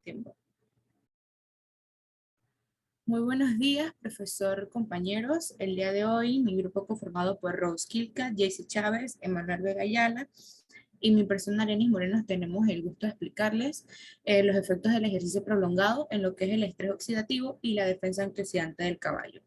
Tiempo. Muy buenos días, profesor, compañeros. El día de hoy, mi grupo conformado por Rose Kilka, Jaycee Chávez, Emanuel Vega Ayala y mi persona Arenis Moreno, tenemos el gusto de explicarles los efectos del ejercicio prolongado en lo que es el estrés oxidativo y la defensa antioxidante del caballo.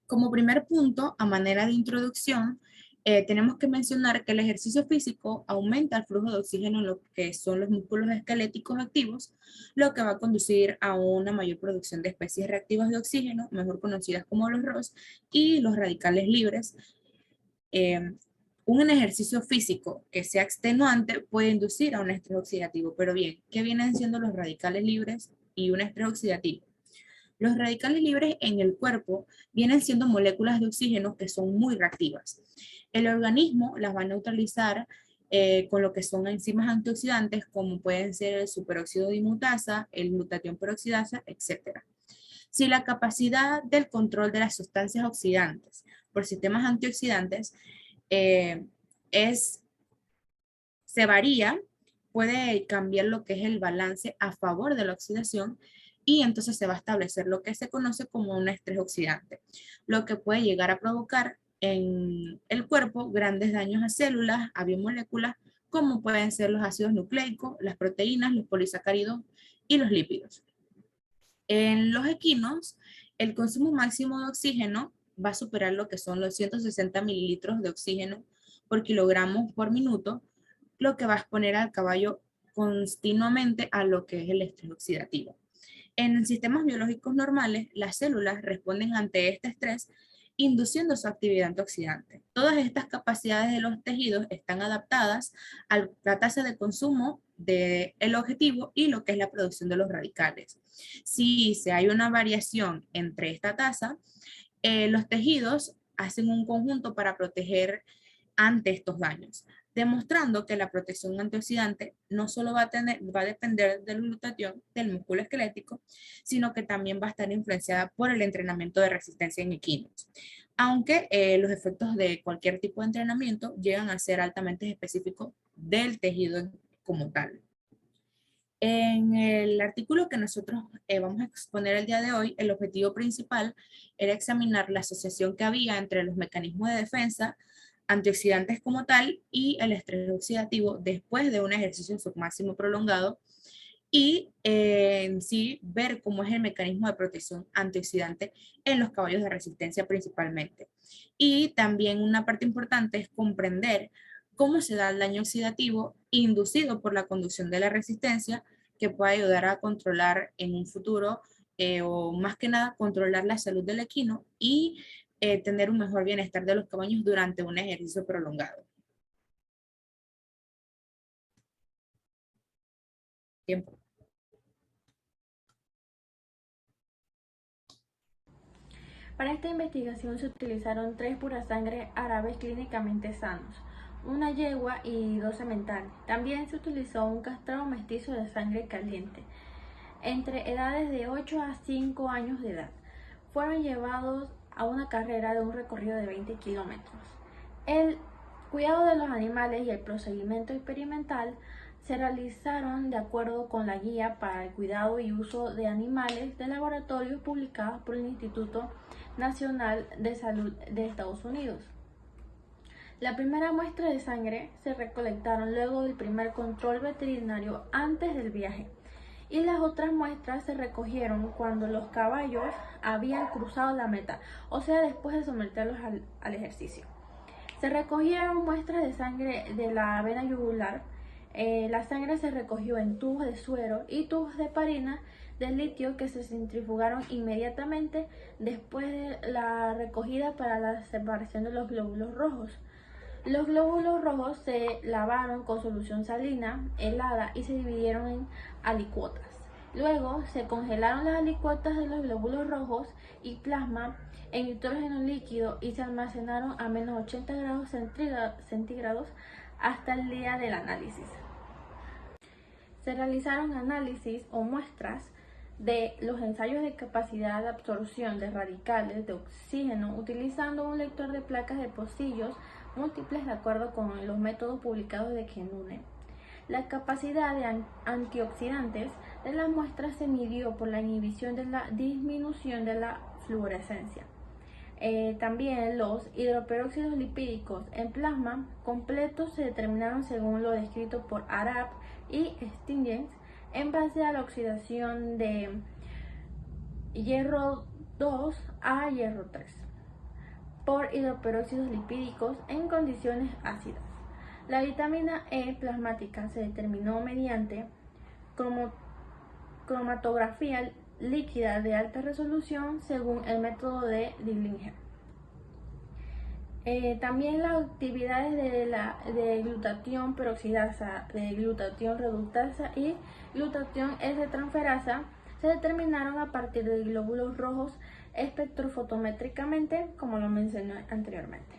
Como primer punto, a manera de introducción, tenemos que mencionar que el ejercicio físico aumenta el flujo de oxígeno en lo que son los músculos esqueléticos activos, lo que va a conducir a una mayor producción de especies reactivas de oxígeno, mejor conocidas como los ROS, y los radicales libres. Eh, un ejercicio físico que sea extenuante puede inducir a un estrés oxidativo, pero bien, ¿qué vienen siendo los radicales libres y un estrés oxidativo? Los radicales libres en el cuerpo vienen siendo moléculas de oxígeno que son muy reactivas. El organismo las va a neutralizar con lo que son enzimas antioxidantes como pueden ser el superóxido dimutasa, el glutatión peroxidasa, etc. Si la capacidad del control de las sustancias oxidantes por sistemas antioxidantes eh, es, se varía, puede cambiar lo que es el balance a favor de la oxidación y entonces se va a establecer lo que se conoce como un estrés oxidante, lo que puede llegar a provocar en el cuerpo grandes daños a células, a biomoléculas, como pueden ser los ácidos nucleicos, las proteínas, los polisacáridos y los lípidos. En los equinos, el consumo máximo de oxígeno va a superar lo que son los 160 mililitros de oxígeno por kilogramo por minuto, lo que va a exponer al caballo continuamente a lo que es el estrés oxidativo. En sistemas biológicos normales, las células responden ante este estrés induciendo su actividad antioxidante. Todas estas capacidades de los tejidos están adaptadas a la tasa de consumo del objetivo y lo que es la producción de los radicales. Si hay una variación entre esta tasa, los tejidos hacen un conjunto para proteger ante estos daños, demostrando que la protección antioxidante no solo va a depender del glutatión del músculo esquelético, sino que también va a estar influenciada por el entrenamiento de resistencia en equinos. Aunque los efectos de cualquier tipo de entrenamiento llegan a ser altamente específicos del tejido como tal. En el artículo que nosotros vamos a exponer el día de hoy, el objetivo principal era examinar la asociación que había entre los mecanismos de defensa, antioxidantes como tal y el estrés oxidativo después de un ejercicio en su máximo prolongado y en sí ver cómo es el mecanismo de protección antioxidante en los caballos de resistencia principalmente. Y también una parte importante es comprender cómo se da el daño oxidativo inducido por la conducción de la resistencia que puede ayudar a controlar en un futuro o más que nada controlar la salud del equino y tener un mejor bienestar de los caballos durante un ejercicio prolongado. Tiempo. Para esta investigación se utilizaron 3 sangre árabes clínicamente sanos, una yegua y 2 sementales. También se utilizó un castrado mestizo de sangre caliente, entre edades de 8 a 5 años de edad. Fueron llevados a una carrera de un recorrido de 20 kilómetros. El cuidado de los animales y el procedimiento experimental se realizaron de acuerdo con la guía para el cuidado y uso de animales de laboratorio publicada por el Instituto Nacional de Salud de Estados Unidos. La primera muestra de sangre se recolectaron luego del primer control veterinario antes del viaje y las otras muestras se recogieron cuando los caballos habían cruzado la meta, o sea, después de someterlos al ejercicio. Se recogieron muestras de sangre de la vena yugular. La sangre se recogió en tubos de suero y tubos de parina de litio que se centrifugaron inmediatamente después de la recogida para la separación de los glóbulos rojos. Los glóbulos rojos se lavaron con solución salina helada y se dividieron en alicuotas. Luego se congelaron las alicuotas de los glóbulos rojos y plasma en nitrógeno líquido y se almacenaron a menos 80 grados centígrados hasta el día del análisis. Se realizaron análisis o muestras de los ensayos de capacidad de absorción de radicales de oxígeno utilizando un lector de placas de pocillos múltiples de acuerdo con los métodos publicados de Kenune. La capacidad de antioxidantes de las muestras se midió por la inhibición de la disminución de la fluorescencia. También los hidroperóxidos lipídicos en plasma completos se determinaron según lo descrito por Arap y Stiglitz en base a la oxidación de hierro 2 a hierro 3 por hidroperóxidos lipídicos en condiciones ácidas. La vitamina E plasmática se determinó mediante cromatografía líquida de alta resolución según el método de Dillinger. También las actividades de glutatión peroxidasa, de glutatión reductasa y glutatión S-transferasa se determinaron a partir de glóbulos rojos espectrofotométricamente, como lo mencioné anteriormente.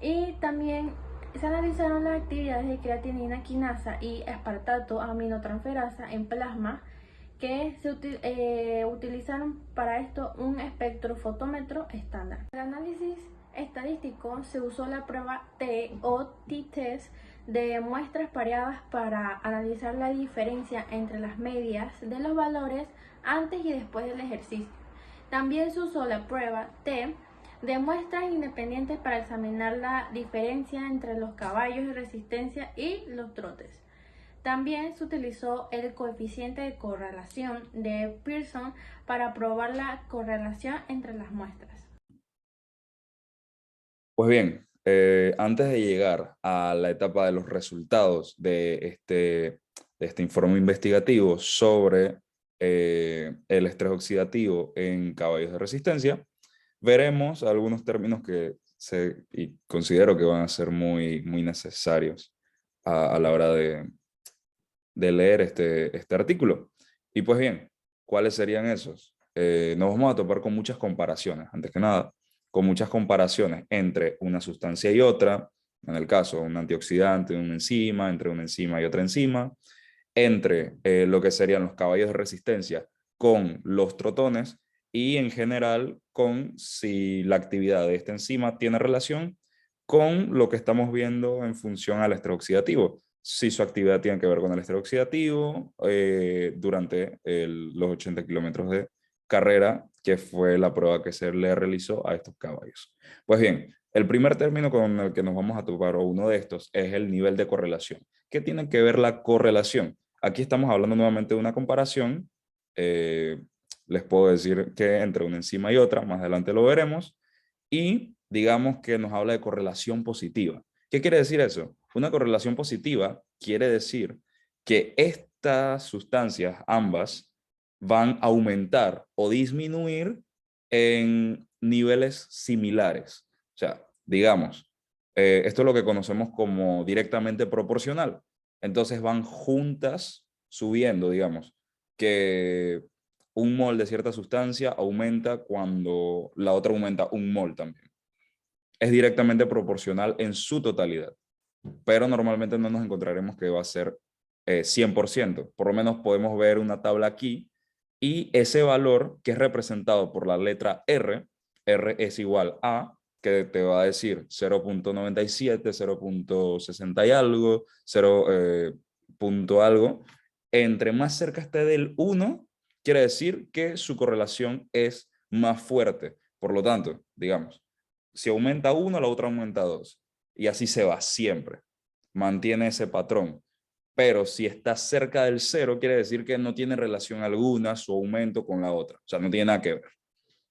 Y también se analizaron las actividades de creatinina quinasa y aspartato aminotransferasa en plasma, que se utilizaron para esto un espectrofotómetro estándar. El análisis estadístico se usó la prueba T o t-test de muestras pareadas para analizar la diferencia entre las medias de los valores antes y después del ejercicio. También se usó la prueba T de muestras independientes para examinar la diferencia entre los caballos de resistencia y los trotes. También se utilizó el coeficiente de correlación de Pearson para probar la correlación entre las muestras. Pues bien, antes de llegar a la etapa de los resultados de este informe investigativo sobre el estrés oxidativo en caballos de resistencia, veremos algunos términos y considero que van a ser muy necesarios a la hora de leer este artículo. Y pues bien, ¿cuáles serían esos? Nos vamos a topar con muchas comparaciones, antes que nada, con muchas comparaciones entre una sustancia y otra, en el caso un antioxidante, una enzima, entre una enzima y otra enzima, entre lo que serían los caballos de resistencia con los trotones y en general con si la actividad de esta enzima tiene relación con lo que estamos viendo en función al estrés oxidativo. Si su actividad tiene que ver con el estrés oxidativo durante los 80 kilómetros de carrera, que fue la prueba que se le realizó a estos caballos. Pues bien, el primer término con el que nos vamos a topar, o uno de estos, es el nivel de correlación. ¿Qué tiene que ver la correlación? Aquí estamos hablando nuevamente de una comparación. Les puedo decir que entre una enzima y otra, más adelante lo veremos, y digamos que nos habla de correlación positiva. ¿Qué quiere decir eso? Una correlación positiva quiere decir que estas sustancias, ambas, van a aumentar o disminuir en niveles similares. O sea, digamos, esto es lo que conocemos como directamente proporcional. Entonces van juntas subiendo, digamos, que un mol de cierta sustancia aumenta cuando la otra aumenta un mol también. Es directamente proporcional en su totalidad, pero normalmente no nos encontraremos que va a ser 100%. Por lo menos podemos ver una tabla aquí y ese valor que es representado por la letra R, R es igual a, que te va a decir 0.97, 0.60 y algo, 0 punto algo. Entre más cerca esté del 1, quiere decir que su correlación es más fuerte. Por lo tanto, digamos, si aumenta 1, la otra aumenta 2. Y así se va siempre. Mantiene ese patrón. Pero si está cerca del 0, quiere decir que no tiene relación alguna su aumento con la otra. O sea, no tiene nada que ver.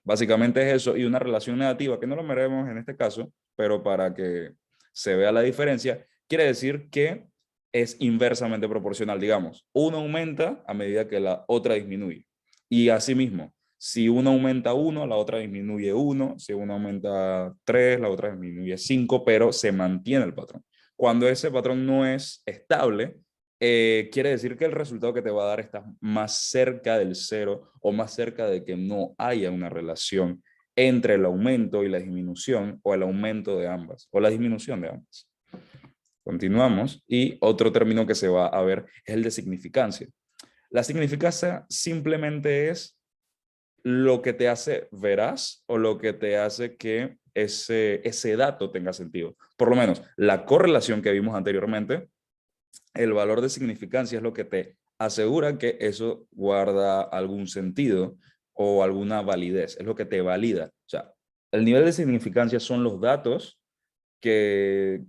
Básicamente es eso. Y una relación negativa, que no lo veremos en este caso, pero para que se vea la diferencia, quiere decir que es inversamente proporcional. Digamos, uno aumenta a medida que la otra disminuye. Y asimismo, si uno aumenta 1, la otra disminuye 1. Si uno aumenta 3, la otra disminuye 5, pero se mantiene el patrón. Cuando ese patrón no es estable, quiere decir que el resultado que te va a dar está más cerca del 0 o más cerca de que no haya una relación entre el aumento y la disminución, o el aumento de ambas, o la disminución de ambas. Continuamos, y otro término que se va a ver es el de significancia. La significancia simplemente es lo que te hace veraz o lo que te hace que ese dato tenga sentido. Por lo menos la correlación que vimos anteriormente, el valor de significancia es lo que te asegura que eso guarda algún sentido o alguna validez, es lo que te valida. O sea, el nivel de significancia son los datos que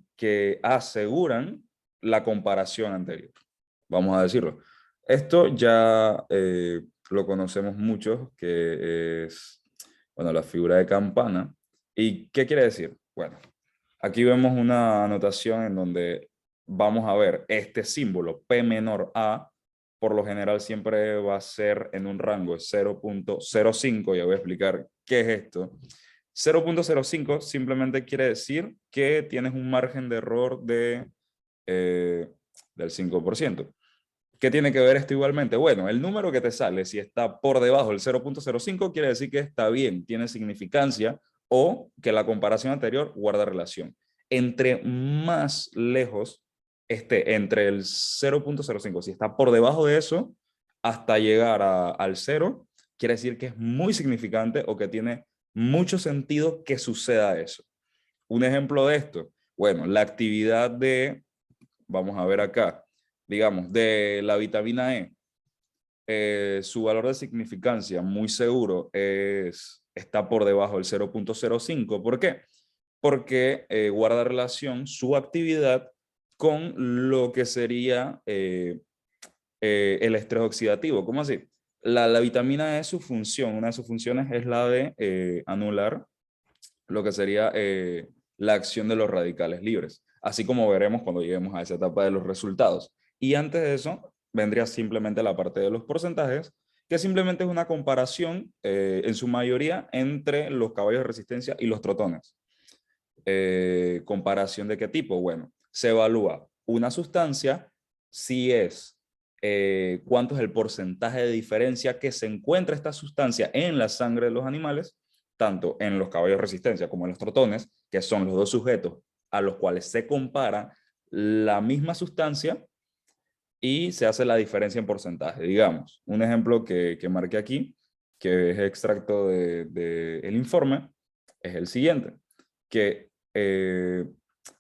aseguran la comparación anterior, vamos a decirlo. Esto ya lo conocemos muchos, que es, bueno, la figura de campana. ¿Y qué quiere decir? Bueno, aquí vemos una anotación en donde vamos a ver este símbolo P menor A, por lo general siempre va a ser en un rango de 0.05, ya voy a explicar qué es esto. 0.05 simplemente quiere decir que tienes un margen de error del 5%. ¿Qué tiene que ver esto igualmente? Bueno, el número que te sale, si está por debajo del 0.05, quiere decir que está bien, tiene significancia o que la comparación anterior guarda relación. Entre más lejos esté entre el 0.05, si está por debajo de eso, hasta llegar al 0, quiere decir que es muy significante o que tiene mucho sentido que suceda eso. Un ejemplo de esto, bueno, la actividad vamos a ver acá, digamos, de la vitamina E, su valor de significancia muy seguro está por debajo del 0.05. ¿Por qué? Porque guarda relación su actividad con lo que sería el estrés oxidativo. ¿Cómo así? La vitamina E, su función, una de sus funciones es la de anular lo que sería la acción de los radicales libres, así como veremos cuando lleguemos a esa etapa de los resultados. Y antes de eso, vendría simplemente la parte de los porcentajes, que simplemente es una comparación, en su mayoría, entre los caballos de resistencia y los trotones. ¿Comparación de qué tipo? Bueno, se evalúa una sustancia si es cuánto es el porcentaje de diferencia que se encuentra esta sustancia en la sangre de los animales, tanto en los caballos de resistencia como en los trotones, que son los dos sujetos a los cuales se compara la misma sustancia y se hace la diferencia en porcentaje. Digamos, un ejemplo que marqué aquí, que es extracto del informe, es el siguiente, que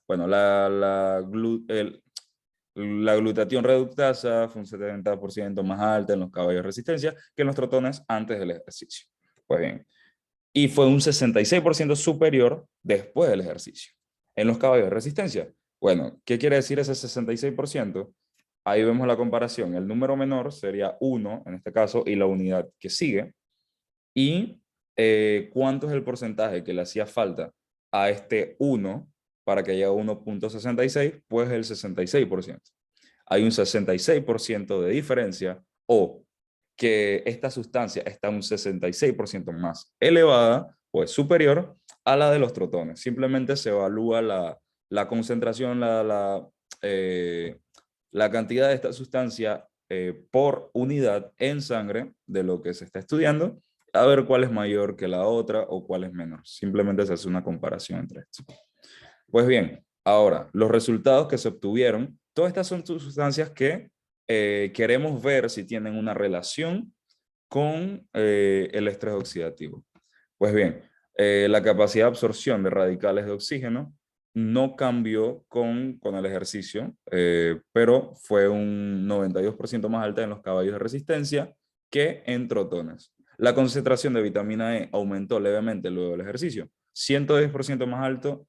bueno, la glutatión reductasa fue un 70% más alta en los caballos de resistencia que en los trotones antes del ejercicio. Pues bien, y fue un 66% superior después del ejercicio. En los caballos de resistencia, bueno, ¿qué quiere decir ese 66%? Ahí vemos la comparación. El número menor sería 1, en este caso, y la unidad que sigue. Y cuánto es el porcentaje que le hacía falta a este 1 para que llegue a 1.66, pues el 66%. Hay un 66% de diferencia, o que esta sustancia está un 66% más elevada o es superior a la de los trotones. Simplemente se evalúa la concentración, la cantidad de esta sustancia por unidad en sangre de lo que se está estudiando, a ver cuál es mayor que la otra o cuál es menor. Simplemente se hace una comparación entre estos. Pues bien, ahora, los resultados que se obtuvieron, todas estas son sustancias que queremos ver si tienen una relación con el estrés oxidativo. Pues bien, la capacidad de absorción de radicales de oxígeno no cambió con el ejercicio, pero fue un 92% más alta en los caballos de resistencia que en trotones. La concentración de vitamina E aumentó levemente luego del ejercicio, 110% más alto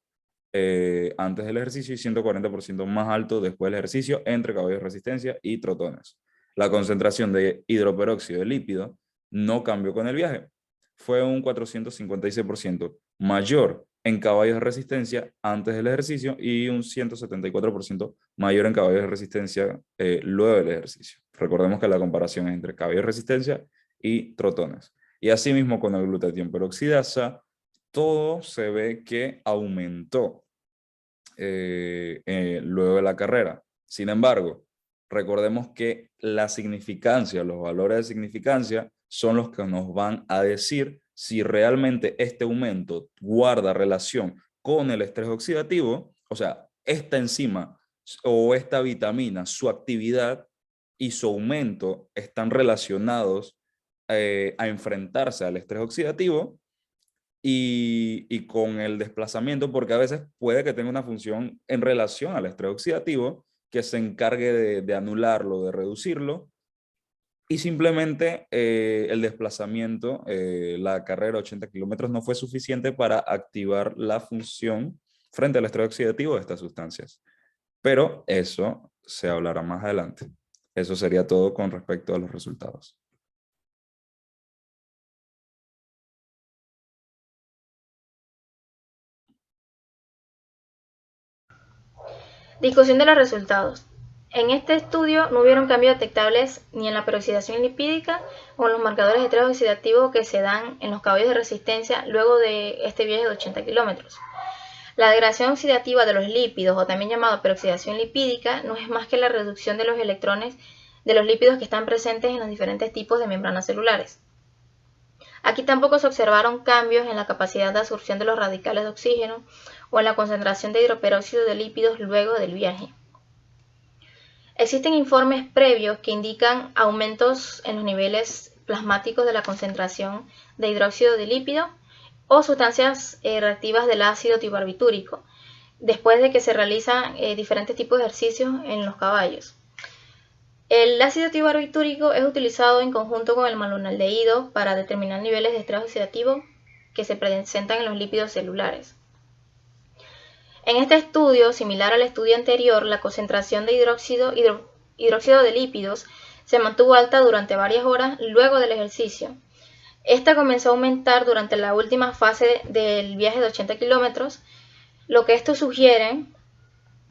antes del ejercicio y 140% más alto después del ejercicio entre caballos de resistencia y trotones. La concentración de hidroperóxido de lípido no cambió con el viaje. Fue un 456% mayor en caballos de resistencia antes del ejercicio y un 174% mayor en caballos de resistencia luego del ejercicio. Recordemos que la comparación es entre caballos de resistencia y trotones. Y asimismo con el glutatión peroxidasa, todo se ve que aumentó luego de la carrera. Sin embargo, recordemos que la significancia, los valores de significancia son los que nos van a decir si realmente este aumento guarda relación con el estrés oxidativo, o sea, esta enzima o esta vitamina, su actividad y su aumento están relacionados a enfrentarse al estrés oxidativo y con el desplazamiento, porque a veces puede que tenga una función en relación al estrés oxidativo que se encargue de anularlo, de reducirlo, y simplemente el desplazamiento, la carrera de 80 kilómetros no fue suficiente para activar la función frente al estrés oxidativo de estas sustancias. Pero eso se hablará más adelante. Eso sería todo con respecto a los resultados. Discusión de los resultados. En este estudio no hubieron cambios detectables ni en la peroxidación lipídica o en los marcadores de estrés oxidativo que se dan en los caballos de resistencia luego de este viaje de 80 kilómetros. La degradación oxidativa de los lípidos, o también llamada peroxidación lipídica, no es más que la reducción de los electrones de los lípidos que están presentes en los diferentes tipos de membranas celulares. Aquí tampoco se observaron cambios en la capacidad de absorción de los radicales de oxígeno o en la concentración de hidroperóxido de lípidos luego del viaje. Existen informes previos que indican aumentos en los niveles plasmáticos de la concentración de hidróxido de lípido o sustancias reactivas del ácido tibarbitúrico, después de que se realizan diferentes tipos de ejercicios en los caballos. El ácido tibarbitúrico es utilizado en conjunto con el malonaldehído para determinar niveles de estrés oxidativo que se presentan en los lípidos celulares. En este estudio, similar al estudio anterior, la concentración de hidróxido de lípidos se mantuvo alta durante varias horas luego del ejercicio. Esta comenzó a aumentar durante la última fase del viaje de 80 kilómetros, lo que esto sugiere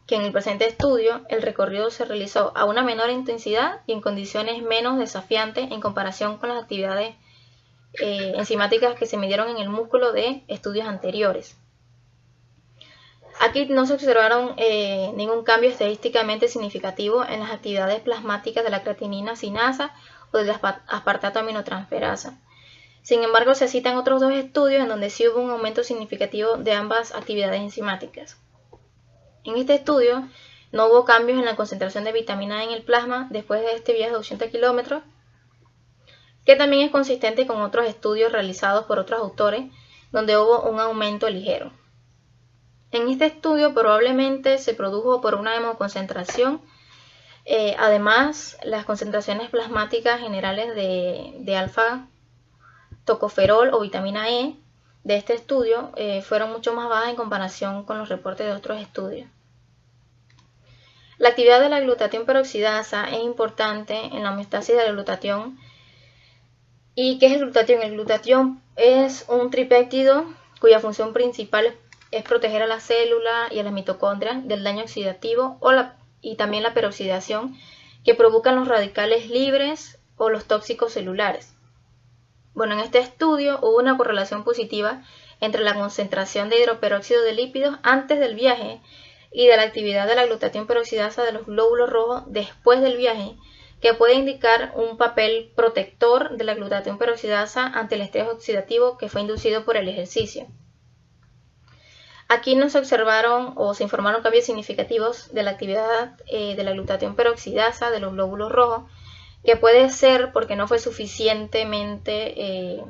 que en el presente estudio el recorrido se realizó a una menor intensidad y en condiciones menos desafiantes en comparación con las actividades enzimáticas que se midieron en el músculo de estudios anteriores. Aquí no se observaron ningún cambio estadísticamente significativo en las actividades plasmáticas de la creatinina sinasa o del aspartato aminotransferasa. Sin embargo, se citan otros dos estudios en donde sí hubo un aumento significativo de ambas actividades enzimáticas. En este estudio no hubo cambios en la concentración de vitamina A en el plasma después de este viaje de 80 kilómetros, que también es consistente con otros estudios realizados por otros autores, donde hubo un aumento ligero. En este estudio probablemente se produjo por una hemoconcentración. Además, las concentraciones plasmáticas generales de alfa-tocoferol o vitamina E de este estudio fueron mucho más bajas en comparación con los reportes de otros estudios. La actividad de la glutatión peroxidasa es importante en la homeostasis de la glutatión. ¿Y qué es el glutatión? El glutatión es un tripéptido cuya función principal es proteger a la célula y a las mitocondrias del daño oxidativo y también la peroxidación que provocan los radicales libres o los tóxicos celulares. Bueno, en este estudio hubo una correlación positiva entre la concentración de hidroperóxido de lípidos antes del viaje y de la actividad de la glutatión peroxidasa de los glóbulos rojos después del viaje, que puede indicar un papel protector de la glutatión peroxidasa ante el estrés oxidativo que fue inducido por el ejercicio. Aquí no se observaron o se informaron cambios significativos de la actividad de la glutatión peroxidasa de los glóbulos rojos, que puede ser porque no fue suficientemente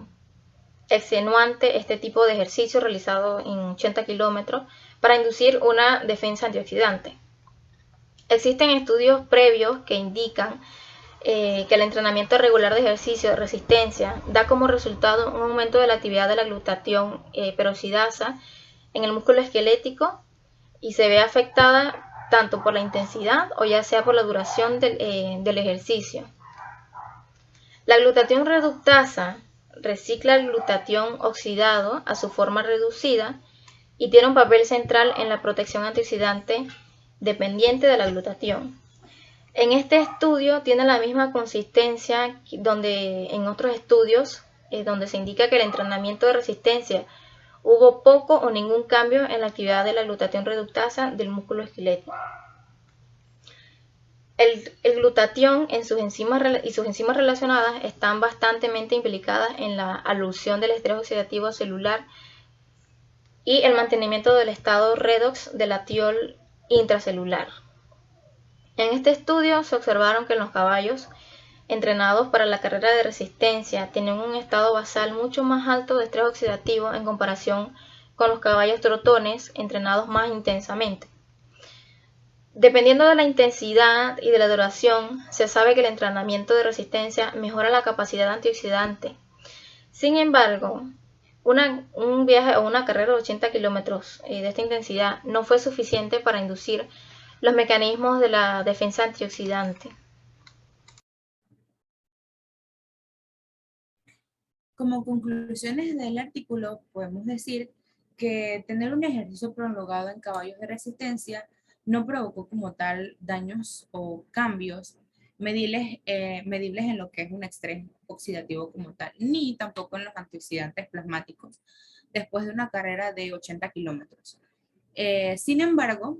extenuante este tipo de ejercicio realizado en 80 kilómetros para inducir una defensa antioxidante. Existen estudios previos que indican que el entrenamiento regular de ejercicio de resistencia da como resultado un aumento de la actividad de la glutatión peroxidasa en el músculo esquelético y se ve afectada tanto por la intensidad o ya sea por la duración del ejercicio. La glutatión reductasa recicla el glutatión oxidado a su forma reducida y tiene un papel central en la protección antioxidante dependiente de la glutatión. En este estudio tiene la misma consistencia donde en otros estudios donde se indica que el entrenamiento de resistencia hubo poco o ningún cambio en la actividad de la glutatión reductasa del músculo esquelético. El glutatión y sus enzimas relacionadas están bastante implicadas en la alusión del estrés oxidativo celular y el mantenimiento del estado redox del atiol intracelular. En este estudio se observaron que en los caballos entrenados para la carrera de resistencia tenían un estado basal mucho más alto de estrés oxidativo en comparación con los caballos trotones entrenados más intensamente. Dependiendo de la intensidad y de la duración, se sabe que el entrenamiento de resistencia mejora la capacidad antioxidante. Sin embargo, un viaje o una carrera de 80 kilómetros de esta intensidad no fue suficiente para inducir los mecanismos de la defensa antioxidante. Como conclusiones del artículo, podemos decir que tener un ejercicio prolongado en caballos de resistencia no provocó como tal daños o cambios medibles en lo que es un estrés oxidativo como tal, ni tampoco en los antioxidantes plasmáticos después de una carrera de 80 kilómetros. Sin embargo,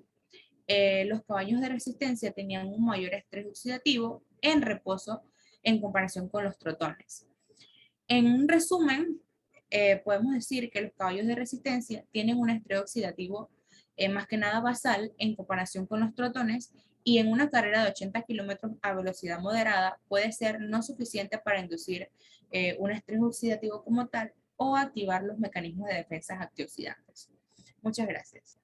los caballos de resistencia tenían un mayor estrés oxidativo en reposo en comparación con los trotones. En un resumen, podemos decir que los caballos de resistencia tienen un estrés oxidativo más que nada basal en comparación con los trotones, y en una carrera de 80 kilómetros a velocidad moderada puede ser no suficiente para inducir un estrés oxidativo como tal o activar los mecanismos de defensa antioxidantes. Muchas gracias.